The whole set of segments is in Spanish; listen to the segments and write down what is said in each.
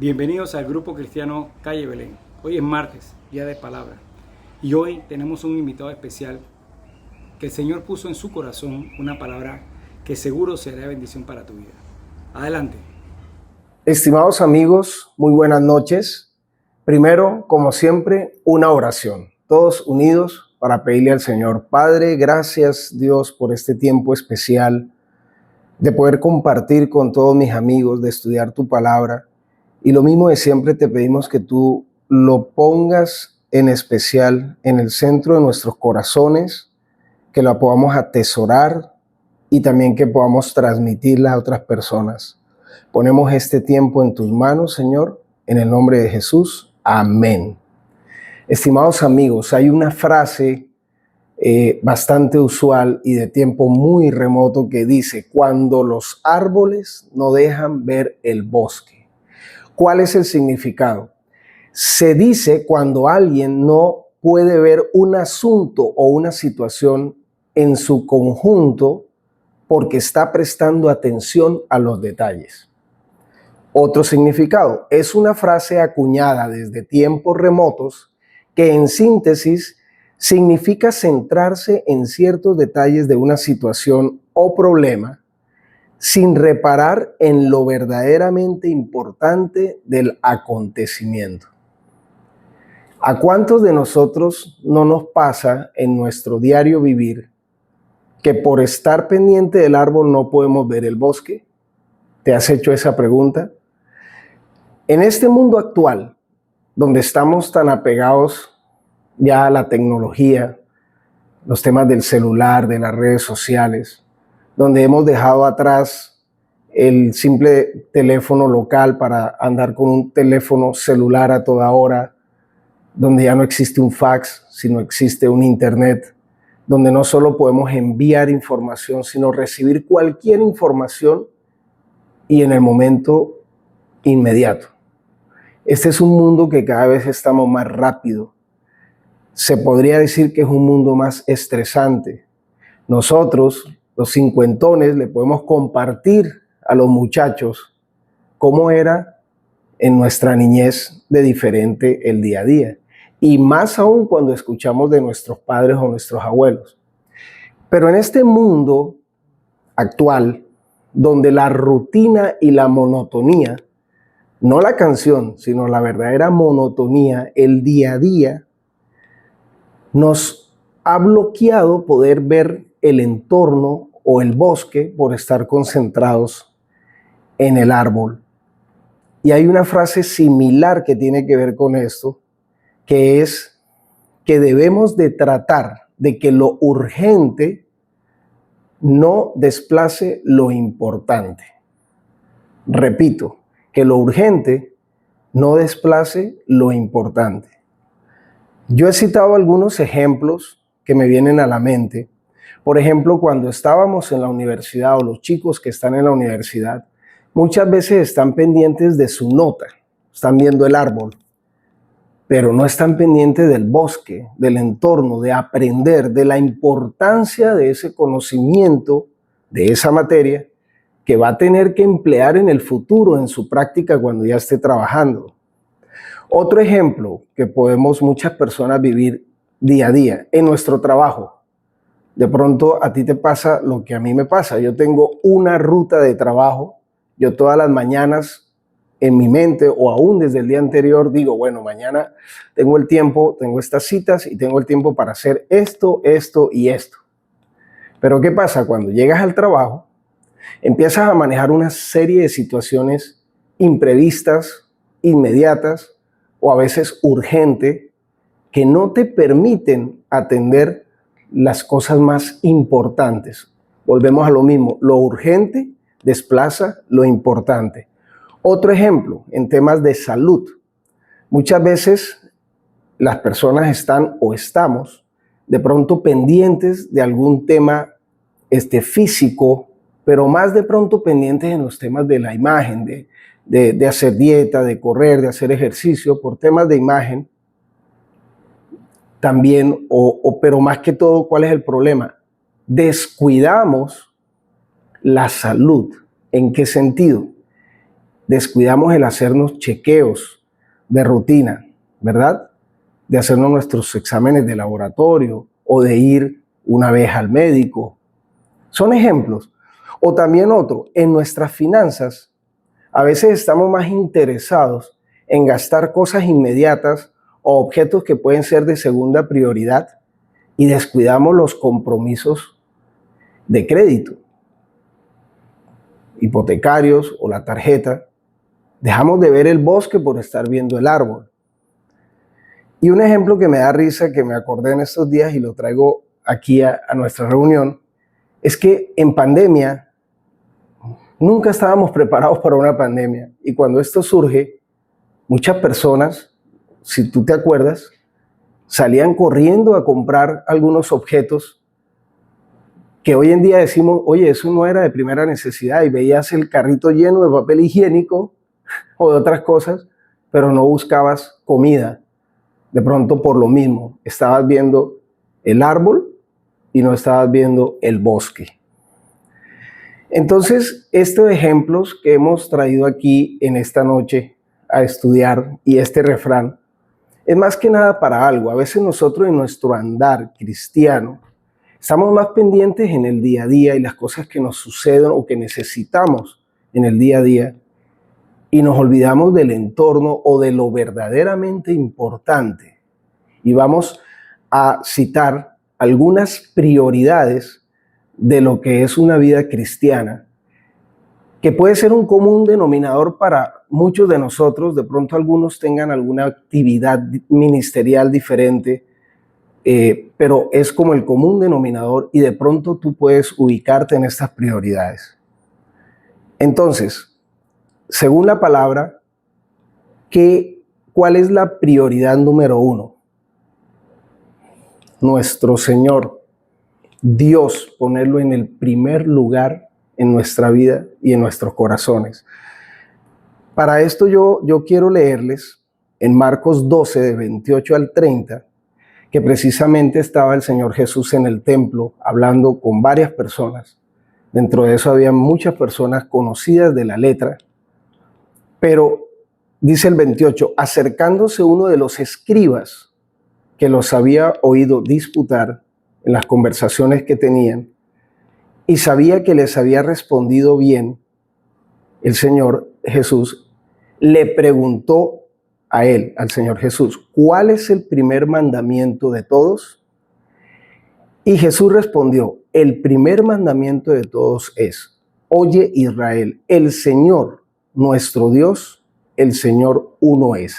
Bienvenidos al Grupo Cristiano Calle Belén. Hoy es martes, día de palabra. Y hoy tenemos un invitado especial que el Señor puso en su corazón una palabra que seguro será de bendición para tu vida. Adelante. Estimados amigos, muy buenas noches. Primero, como siempre, una oración. Todos unidos para pedirle al Señor. Padre, gracias Dios por este tiempo especial de poder compartir con todos mis amigos, de estudiar tu palabra. Y lo mismo de siempre, te pedimos que tú lo pongas en especial en el centro de nuestros corazones, que la podamos atesorar y también que podamos transmitirla a otras personas. Ponemos este tiempo en tus manos, Señor, en el nombre de Jesús. Amén. Estimados amigos, hay una frase bastante usual y de tiempo muy remoto que dice: cuando los árboles no dejan ver el bosque. ¿Cuál es el significado? Se dice cuando alguien no puede ver un asunto o una situación en su conjunto porque está prestando atención a los detalles. Otro significado, es una frase acuñada desde tiempos remotos que en síntesis significa centrarse en ciertos detalles de una situación o problema sin reparar en lo verdaderamente importante del acontecimiento. ¿A cuántos de nosotros no nos pasa en nuestro diario vivir que por estar pendiente del árbol no podemos ver el bosque? ¿Te has hecho esa pregunta? En este mundo actual, donde estamos tan apegados ya a la tecnología, los temas del celular, de las redes sociales, donde hemos dejado atrás el simple teléfono local para andar con un teléfono celular a toda hora, donde ya no existe un fax, sino existe un internet, donde no solo podemos enviar información, sino recibir cualquier información y en el momento inmediato. Este es un mundo que cada vez estamos más rápido. Se podría decir que es un mundo más estresante. Nosotros, los cincuentones, le podemos compartir a los muchachos cómo era en nuestra niñez de diferente el día a día. Y más aún cuando escuchamos de nuestros padres o nuestros abuelos. Pero en este mundo actual, donde la rutina y la monotonía, no la canción, sino la verdadera monotonía, el día a día, nos ha bloqueado poder ver el entorno o el bosque por estar concentrados en el árbol. Y hay una frase similar que tiene que ver con esto, que es que debemos de tratar de que lo urgente no desplace lo importante. Repito, que lo urgente no desplace lo importante. Yo he citado algunos ejemplos que me vienen a la mente. Por ejemplo, cuando estábamos en la universidad o los chicos que están en la universidad, muchas veces están pendientes de su nota, están viendo el árbol, pero no están pendientes del bosque, del entorno, de aprender, de la importancia de ese conocimiento, de esa materia, que va a tener que emplear en el futuro, en su práctica cuando ya esté trabajando. Otro ejemplo que podemos muchas personas vivir día a día, en nuestro trabajo. De pronto a ti te pasa lo que a mí me pasa. Yo tengo una ruta de trabajo. Yo todas las mañanas en mi mente o aún desde el día anterior digo, bueno, mañana tengo el tiempo, tengo estas citas y tengo el tiempo para hacer esto, esto y esto. Pero ¿qué pasa? Cuando llegas al trabajo, empiezas a manejar una serie de situaciones imprevistas, inmediatas o a veces urgentes que no te permiten atender las cosas más importantes. Volvemos a lo mismo, lo urgente desplaza lo importante. Otro ejemplo, en temas de salud. Muchas veces las personas están o estamos de pronto pendientes de algún tema físico, pero más de pronto pendientes en los temas de la imagen, de hacer dieta, de correr, de hacer ejercicio, por temas de imagen también, pero más que todo, ¿cuál es el problema? Descuidamos la salud. ¿En qué sentido? descuidamos el hacernos chequeos de rutina, ¿verdad? De hacernos nuestros exámenes de laboratorio o de ir una vez al médico. Son ejemplos. O también otro, en nuestras finanzas, a veces estamos más interesados en gastar cosas inmediatas o objetos que pueden ser de segunda prioridad y descuidamos los compromisos de crédito, hipotecarios o la tarjeta. Dejamos de ver el bosque por estar viendo el árbol. Y un ejemplo que me da risa, que me acordé en estos días y lo traigo aquí a nuestra reunión, es que en pandemia nunca estábamos preparados para una pandemia. Y cuando esto surge, muchas personas, si tú te acuerdas, salían corriendo a comprar algunos objetos que hoy en día decimos, oye, eso no era de primera necesidad, y veías el carrito lleno de papel higiénico o de otras cosas, pero no buscabas comida. De pronto, por lo mismo, estabas viendo el árbol y no estabas viendo el bosque. Entonces, estos ejemplos que hemos traído aquí en esta noche a estudiar y este refrán, es más que nada para algo. A veces nosotros en nuestro andar cristiano estamos más pendientes en el día a día y las cosas que nos suceden o que necesitamos en el día a día, y nos olvidamos del entorno o de lo verdaderamente importante. Y vamos a citar algunas prioridades de lo que es una vida cristiana, que puede ser un común denominador para muchos de nosotros. De pronto algunos tengan alguna actividad ministerial diferente, pero es como el común denominador, y de pronto tú puedes ubicarte en estas prioridades. Entonces, según la palabra, ¿cuál es la prioridad número 1? Nuestro Señor, Dios, ponerlo en el primer lugar en nuestra vida y en nuestros corazones. Para esto yo quiero leerles en Marcos 12, de 28 al 30, que precisamente estaba el Señor Jesús en el templo hablando con varias personas. Dentro de eso había muchas personas conocidas de la letra, pero dice el 28, acercándose uno de los escribas que los había oído disputar en las conversaciones que tenían y sabía que les había respondido bien, el Señor Jesús le preguntó a él, al Señor Jesús, ¿cuál es el primer mandamiento de todos? Y Jesús respondió, el primer mandamiento de todos es, oye Israel, el Señor nuestro Dios, el Señor uno es.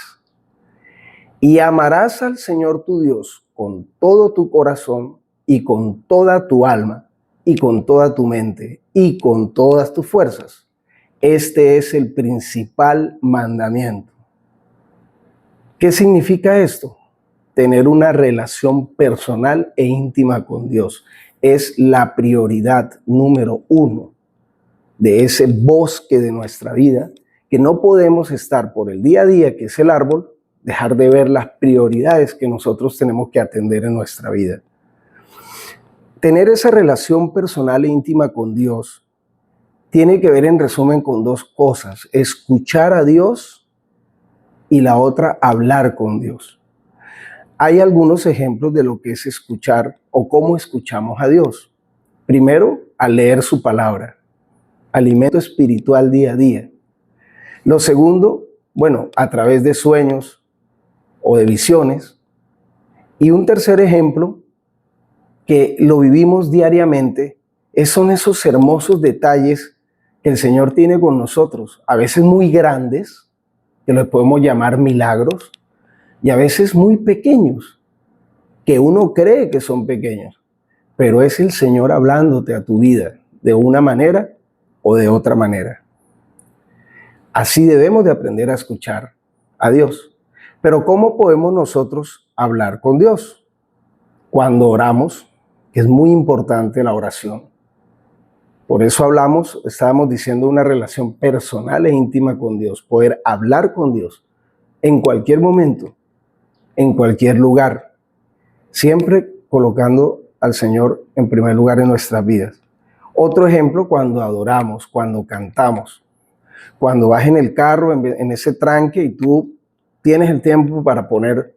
Y amarás al Señor tu Dios con todo tu corazón y con toda tu alma y con toda tu mente y con todas tus fuerzas. Este es el principal mandamiento. ¿Qué significa esto? Tener una relación personal e íntima con Dios. Es la prioridad número 1 de ese bosque de nuestra vida, que no podemos estar por el día a día, que es el árbol, dejar de ver las prioridades que nosotros tenemos que atender en nuestra vida. Tener esa relación personal e íntima con Dios tiene que ver, en resumen, con dos cosas: escuchar a Dios y la otra, hablar con Dios. Hay algunos ejemplos de lo que es escuchar o cómo escuchamos a Dios. Primero, al leer su palabra, alimento espiritual día a día. Lo segundo, bueno, a través de sueños o de visiones. Y un tercer ejemplo, que lo vivimos diariamente, son esos hermosos detalles que el Señor tiene con nosotros, a veces muy grandes, que los podemos llamar milagros, y a veces muy pequeños, que uno cree que son pequeños, pero es el Señor hablándote a tu vida de una manera o de otra manera. Así debemos de aprender a escuchar a Dios. Pero ¿cómo podemos nosotros hablar con Dios? Cuando oramos, que es muy importante la oración. Por eso estábamos diciendo, una relación personal e íntima con Dios, poder hablar con Dios en cualquier momento, en cualquier lugar, siempre colocando al Señor en primer lugar en nuestras vidas. Otro ejemplo, cuando adoramos, cuando cantamos. Cuando vas en el carro, en ese tranque, y tú tienes el tiempo para poner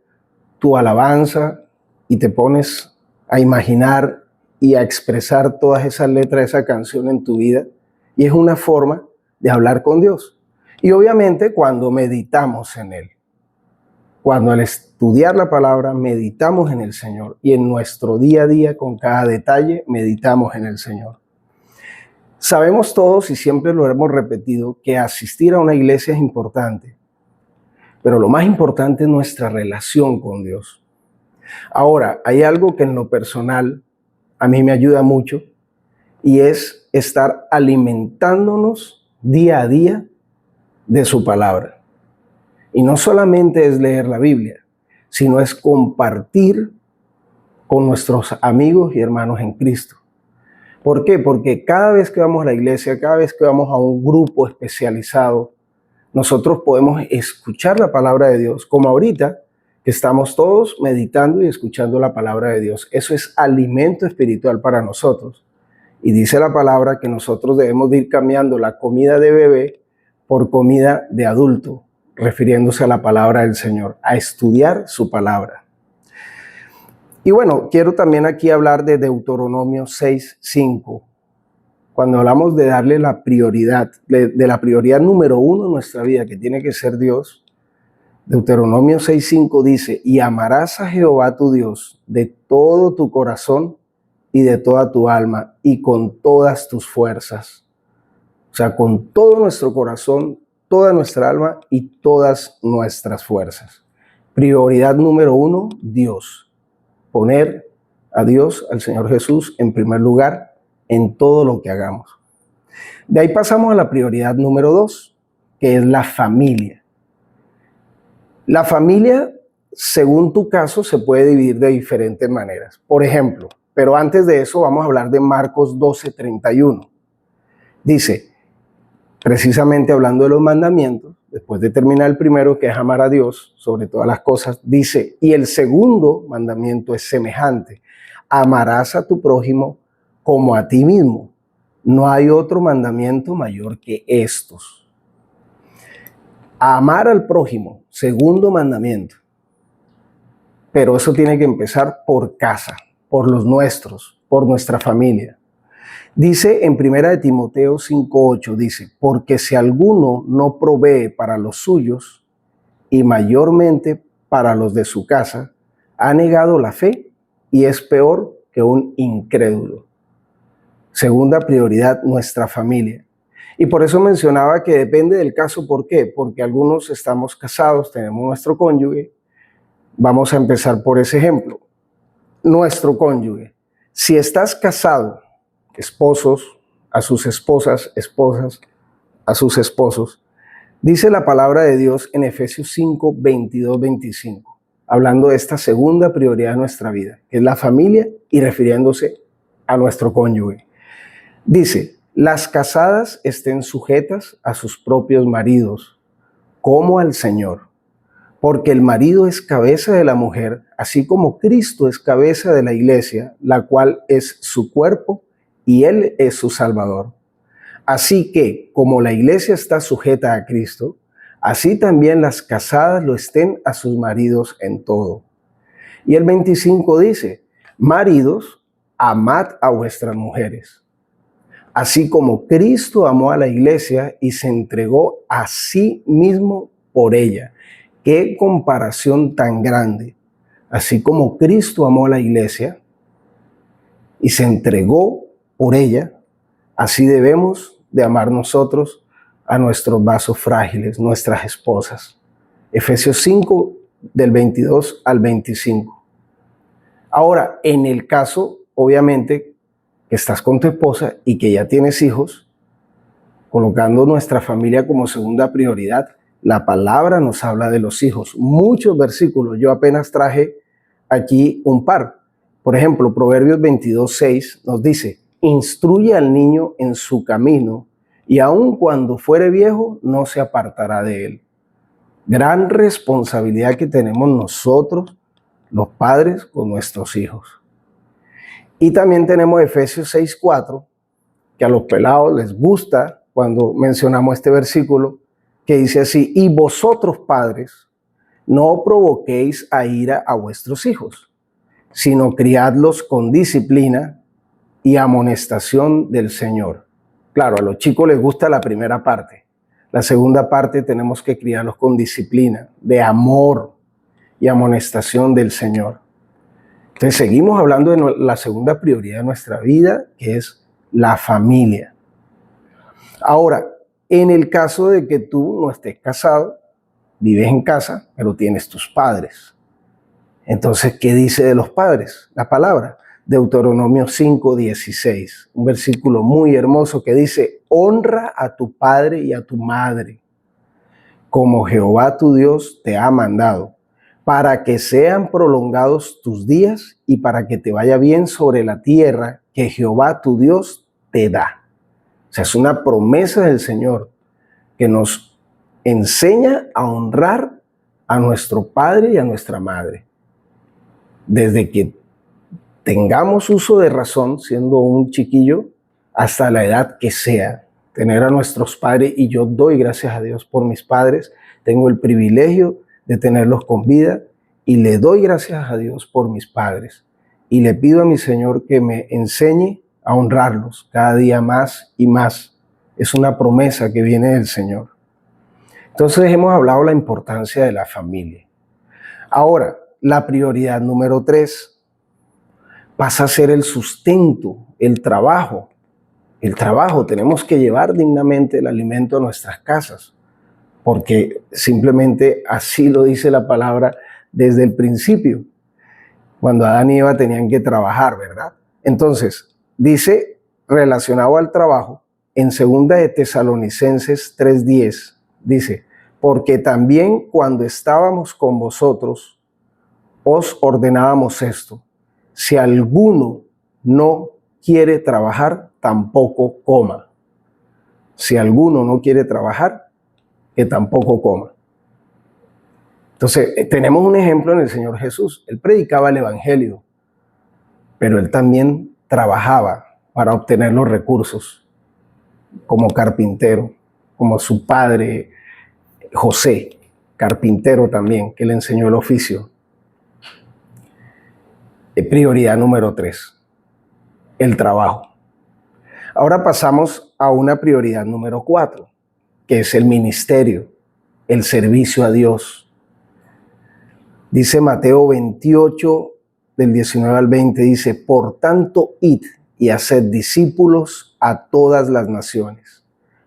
tu alabanza y te pones a imaginar y a expresar todas esas letras de esa canción en tu vida, y es una forma de hablar con Dios. Y obviamente cuando meditamos en Él, cuando al estudiar la palabra meditamos en el Señor, y en nuestro día a día con cada detalle meditamos en el Señor. Sabemos todos, y siempre lo hemos repetido, que asistir a una iglesia es importante, pero lo más importante es nuestra relación con Dios. Ahora, hay algo que en lo personal a mí me ayuda mucho, y es estar alimentándonos día a día de su palabra. Y no solamente es leer la Biblia, sino es compartir con nuestros amigos y hermanos en Cristo. ¿Por qué? Porque cada vez que vamos a la iglesia, cada vez que vamos a un grupo especializado, nosotros podemos escuchar la palabra de Dios, como ahorita que estamos todos meditando y escuchando la palabra de Dios. Eso es alimento espiritual para nosotros. Y dice la palabra que nosotros debemos de ir cambiando la comida de bebé por comida de adulto, refiriéndose a la palabra del Señor, a estudiar su palabra. Y bueno, quiero también aquí hablar de Deuteronomio 6:5. Cuando hablamos de darle la prioridad, de la prioridad número uno en nuestra vida, que tiene que ser Dios, Deuteronomio 6:5 dice: y amarás a Jehová tu Dios de todo tu corazón y de toda tu alma y con todas tus fuerzas. O sea, con todo nuestro corazón, toda nuestra alma y todas nuestras fuerzas. Prioridad número uno, Dios. Poner a Dios, al Señor Jesús, en primer lugar en todo lo que hagamos. De ahí pasamos a la prioridad número 2, que es la familia. La familia, según tu caso, se puede dividir de diferentes maneras. Por ejemplo, pero antes de eso vamos a hablar de Marcos 12:31. Dice, precisamente hablando de los mandamientos, después de terminar el primero, que es amar a Dios sobre todas las cosas, dice, y el segundo mandamiento es semejante: amarás a tu prójimo como a ti mismo. No hay otro mandamiento mayor que estos. Amar al prójimo, segundo mandamiento. Pero eso tiene que empezar por casa, por los nuestros, por nuestra familia. Dice en 1 Timoteo 5:8, dice, porque si alguno no provee para los suyos, y mayormente para los de su casa, ha negado la fe y es peor que un incrédulo. Segunda prioridad, nuestra familia. Y por eso mencionaba que depende del caso. ¿Por qué? Porque algunos estamos casados, tenemos nuestro cónyuge. Vamos a empezar por ese ejemplo. Nuestro cónyuge. Si estás casado, esposos, a sus esposas, esposas, a sus esposos, dice la palabra de Dios en Efesios 5:22-25, hablando de esta segunda prioridad de nuestra vida, que es la familia, y refiriéndose a nuestro cónyuge. Dice, las casadas estén sujetas a sus propios maridos, como al Señor, porque el marido es cabeza de la mujer, así como Cristo es cabeza de la iglesia, la cual es su cuerpo, y Él es su Salvador. Así que, como la iglesia está sujeta a Cristo, así también las casadas lo estén a sus maridos en todo. Y el 25 dice, maridos, amad a vuestras mujeres, así como Cristo amó a la iglesia y se entregó a sí mismo por ella. ¡Qué comparación tan grande! Así como Cristo amó a la iglesia y se entregó por ella, así debemos de amar nosotros a nuestros vasos frágiles, nuestras esposas. Efesios 5, del 22 al 25. Ahora, en el caso, obviamente, que estás con tu esposa y que ya tienes hijos, colocando nuestra familia como segunda prioridad, la palabra nos habla de los hijos. Muchos versículos, yo apenas traje aquí un par. Por ejemplo, Proverbios 22:6 nos dice, instruye al niño en su camino, y aun cuando fuere viejo, no se apartará de él. Gran responsabilidad que tenemos nosotros, los padres, con nuestros hijos. Y también tenemos Efesios 6:4, que a los pelados les gusta cuando mencionamos este versículo que dice así: y vosotros padres, no provoquéis a ira a vuestros hijos, sino criadlos con disciplina y amonestación del Señor. Claro, a los chicos les gusta la primera parte. La segunda parte tenemos que criarlos con disciplina, de amor y amonestación del Señor. Entonces seguimos hablando de la segunda prioridad de nuestra vida, que es la familia. Ahora, en el caso de que tú no estés casado, vives en casa, pero tienes tus padres. Entonces, ¿qué dice de los padres? La palabra, Deuteronomio 5:16, un versículo muy hermoso que dice: honra a tu padre y a tu madre, como Jehová tu Dios te ha mandado, para que sean prolongados tus días y para que te vaya bien sobre la tierra que Jehová tu Dios te da. O sea, es una promesa del Señor que nos enseña a honrar a nuestro padre y a nuestra madre. Desde que tengamos uso de razón, siendo un chiquillo, hasta la edad que sea, tener a nuestros padres, y yo doy gracias a Dios por mis padres, tengo el privilegio de tenerlos con vida y le doy gracias a Dios por mis padres. Y le pido a mi Señor que me enseñe a honrarlos cada día más y más. Es una promesa que viene del Señor. Entonces hemos hablado de la importancia de la familia. Ahora, la prioridad número 3 pasa a ser el sustento, el trabajo. El trabajo, tenemos que llevar dignamente el alimento a nuestras casas, porque simplemente así lo dice la palabra desde el principio, cuando Adán y Eva tenían que trabajar, ¿verdad? Entonces, dice, relacionado al trabajo, en 2 de Tesalonicenses 3:10, dice: porque también cuando estábamos con vosotros, os ordenábamos esto: si alguno no quiere trabajar, tampoco coma. Si alguno no quiere trabajar, que tampoco coma. Entonces, tenemos un ejemplo en el Señor Jesús. Él predicaba el Evangelio, pero él también trabajaba para obtener los recursos, como carpintero, como su padre José, carpintero también, que le enseñó el oficio. Prioridad número 3, el trabajo. Ahora pasamos a una prioridad número 4, que es el ministerio, el servicio a Dios. Dice Mateo 28, del 19 al 20, dice: por tanto, id y haced discípulos a todas las naciones,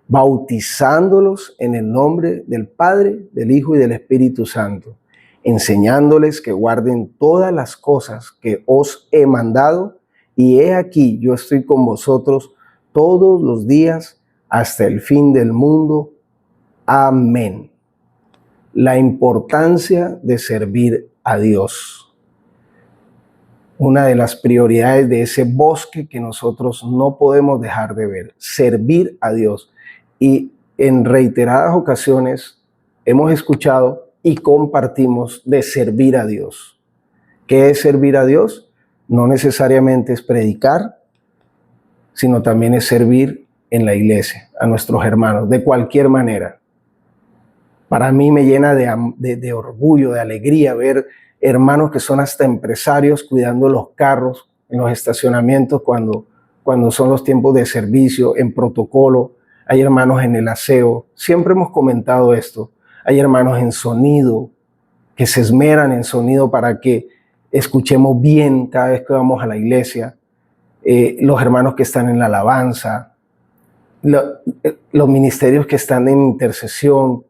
bautizándolos en el nombre del Padre, del Hijo y del Espíritu Santo, enseñándoles que guarden todas las cosas que os he mandado, y he aquí, yo estoy con vosotros todos los días hasta el fin del mundo. Amén. La importancia de servir a Dios. Una de las prioridades de ese bosque que nosotros no podemos dejar de ver, servir a Dios. Y en reiteradas ocasiones hemos escuchado y compartimos de servir a Dios. ¿Qué es servir a Dios? No necesariamente es predicar, sino también es servir en la iglesia, a nuestros hermanos, de cualquier manera. Para mí me llena de orgullo, de alegría ver hermanos que son hasta empresarios cuidando los carros en los estacionamientos cuando son los tiempos de servicio, en protocolo. Hay hermanos en el aseo, siempre hemos comentado esto. Hay hermanos en sonido, que se esmeran en sonido para que escuchemos bien cada vez que vamos a la iglesia. Los hermanos que están en la alabanza, los ministerios que están en intercesión,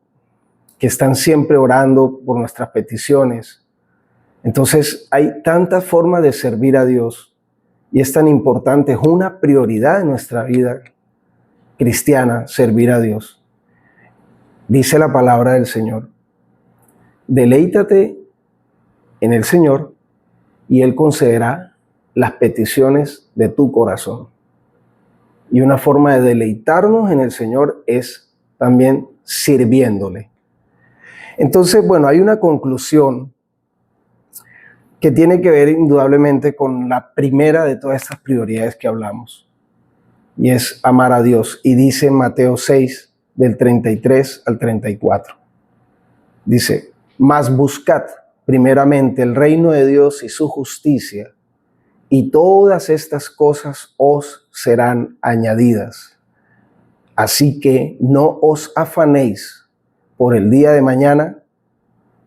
que están siempre orando por nuestras peticiones. Entonces hay tantas formas de servir a Dios y es tan importante, es una prioridad en nuestra vida cristiana, servir a Dios. Dice la palabra del Señor: deleítate en el Señor y Él concederá las peticiones de tu corazón. Y una forma de deleitarnos en el Señor es también sirviéndole. Entonces, bueno, hay una conclusión que tiene que ver indudablemente con la primera de todas estas prioridades que hablamos. y es amar a Dios. Y dice en Mateo 6, del 33 al 34. Dice, mas buscad primeramente el reino de Dios y su justicia, y todas estas cosas os serán añadidas. Así que no os afanéis por el día de mañana,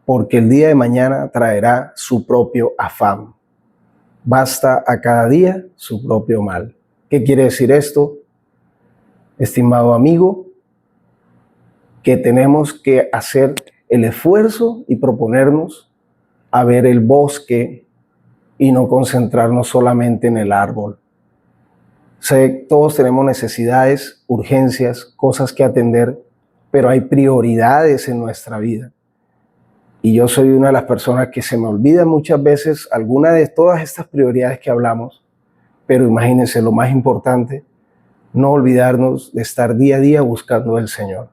porque el día de mañana traerá su propio afán. Basta a cada día su propio mal. ¿Qué quiere decir esto, estimado amigo? Que tenemos que hacer el esfuerzo y proponernos a ver el bosque y no concentrarnos solamente en el árbol. Todos tenemos necesidades, urgencias, cosas que atender, pero hay prioridades en nuestra vida. Y yo soy una de las personas que se me olvida muchas veces alguna de todas estas prioridades que hablamos, pero imagínense lo más importante, no olvidarnos de estar día a día buscando al Señor.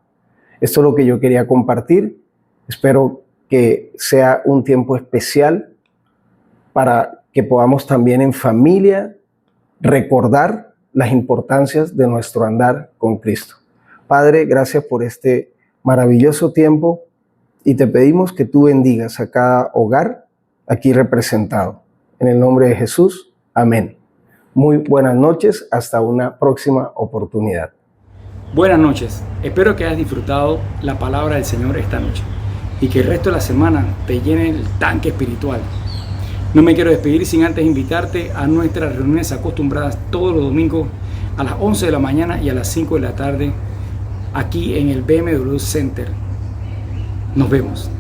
Esto es lo que yo quería compartir. Espero que sea un tiempo especial para que podamos también en familia recordar las importancias de nuestro andar con Cristo. Padre, gracias por este maravilloso tiempo y te pedimos que tú bendigas a cada hogar aquí representado. En el nombre de Jesús, amén. Muy buenas noches, hasta una próxima oportunidad. Buenas noches, espero que hayas disfrutado la palabra del Señor esta noche y que el resto de la semana te llene el tanque espiritual. No me quiero despedir sin antes invitarte a nuestras reuniones acostumbradas todos los domingos a las 11 de la mañana y a las 5 de la tarde aquí en el BMW Center. Nos vemos.